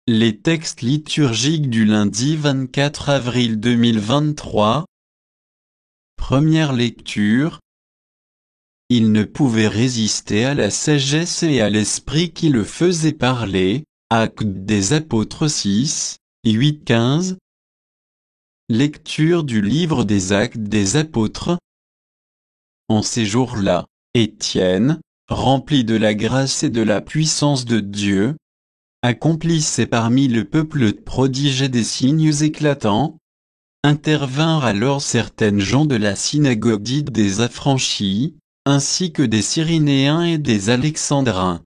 Les textes liturgiques du lundi 24 avril 2023. Première lecture. Il ne pouvait résister à la sagesse et à l'esprit qui le faisait parler. Actes des Apôtres 6, 8-15. Lecture du livre des Actes des Apôtres. En ces jours-là, Étienne, rempli de la grâce et de la puissance de Dieu, accomplissait parmi le peuple de prodiges et des signes éclatants. Intervinrent alors certaines gens de la synagogue dite des Affranchis, ainsi que des Cyrénéens et des Alexandrins,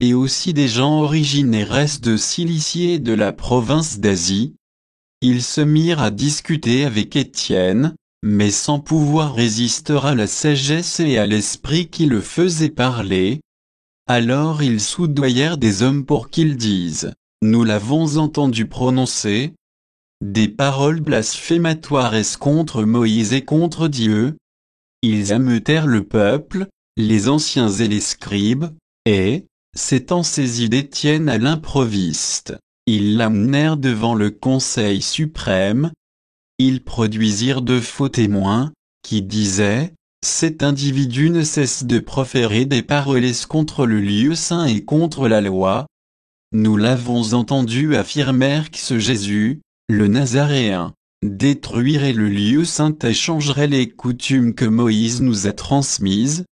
et aussi des gens originaires de Cilicie et de la province d'Asie. Ils se mirent à discuter avec Étienne, mais sans pouvoir résister à la sagesse et à l'esprit qui le faisait parler. Alors ils soudoyèrent des hommes pour qu'ils disent: Nous l'avons entendu prononcer des paroles blasphématoires contre Moïse et contre Dieu. Ils ameutèrent le peuple, les anciens et les scribes, et, s'étant saisis d'Étienne à l'improviste, ils l'amenèrent devant le Conseil suprême. Ils produisirent de faux témoins, qui disaient: Cet individu ne cesse de proférer des paroles contre le lieu saint et contre la loi. Nous l'avons entendu affirmer que ce Jésus, le Nazaréen, détruirait le lieu saint et changerait les coutumes que Moïse nous a transmises.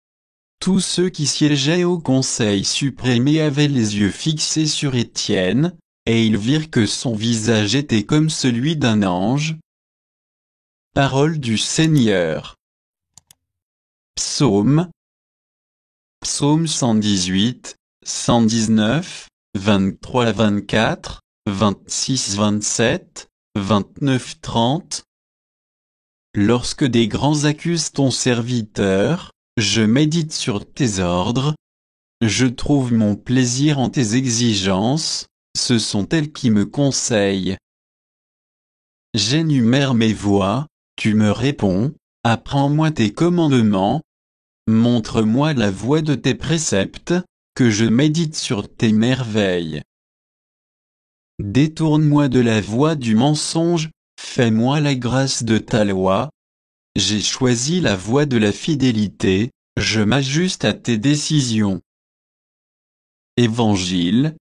Tous ceux qui siégeaient au Conseil suprême avaient les yeux fixés sur Étienne, et ils virent que son visage était comme celui d'un ange. Parole du Seigneur. Psaume. Psaume 118, 119, 23-24, 26-27, 29-30. Lorsque des grands accusent ton serviteur, je médite sur tes ordres. Je trouve mon plaisir en tes exigences, ce sont elles qui me conseillent. J'énumère mes voies, tu me réponds, apprends-moi tes commandements. Montre-moi la voie de tes préceptes, que je médite sur tes merveilles. Détourne-moi de la voie du mensonge, fais-moi la grâce de ta loi. J'ai choisi la voie de la fidélité, je m'ajuste à tes décisions. Évangile.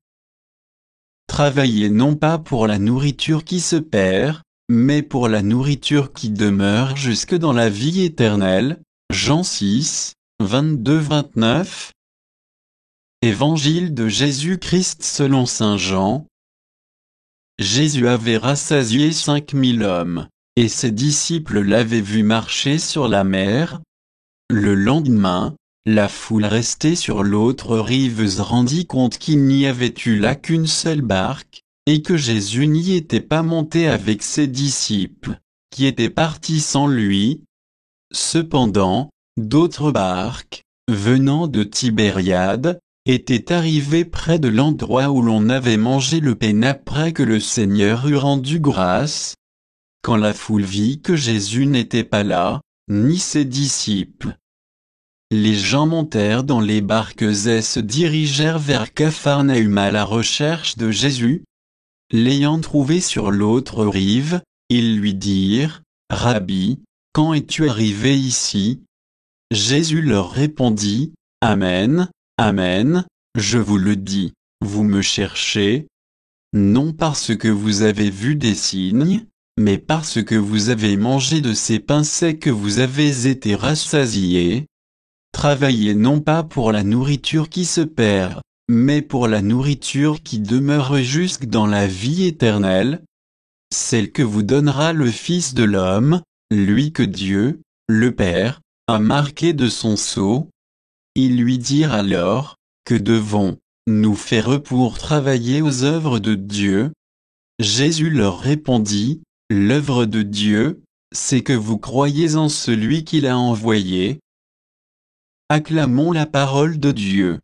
Travaillez non pas pour la nourriture qui se perd, mais pour la nourriture qui demeure jusque dans la vie éternelle. Jean 6, 22-29. Évangile de Jésus-Christ selon saint Jean. Jésus avait rassasié 5000 hommes, et ses disciples l'avaient vu marcher sur la mer. Le lendemain, la foule restée sur l'autre rive se rendit compte qu'il n'y avait eu là qu'une seule barque, et que Jésus n'y était pas monté avec ses disciples, qui étaient partis sans lui. Cependant, d'autres barques, venant de Tibériade, étaient arrivées près de l'endroit où l'on avait mangé le pain après que le Seigneur eut rendu grâce. Quand la foule vit que Jésus n'était pas là, ni ses disciples, les gens montèrent dans les barques et se dirigèrent vers Capharnaüm à la recherche de Jésus. L'ayant trouvé sur l'autre rive, ils lui dirent: Rabbi, quand es-tu arrivé ici? Jésus leur répondit: Amen, amen, je vous le dis, vous me cherchez, non parce que vous avez vu des signes, mais parce que vous avez mangé de ces pains secs que vous avez été rassasiés. Travaillez non pas pour la nourriture qui se perd, mais pour la nourriture qui demeure jusque dans la vie éternelle, celle que vous donnera le Fils de l'homme, lui que Dieu, le Père, a marqué de son sceau. Ils lui dirent alors: Que devons-nous faire pour travailler aux œuvres de Dieu? Jésus leur répondit: L'œuvre de Dieu, c'est que vous croyez en celui qui l'a envoyé. Acclamons la parole de Dieu.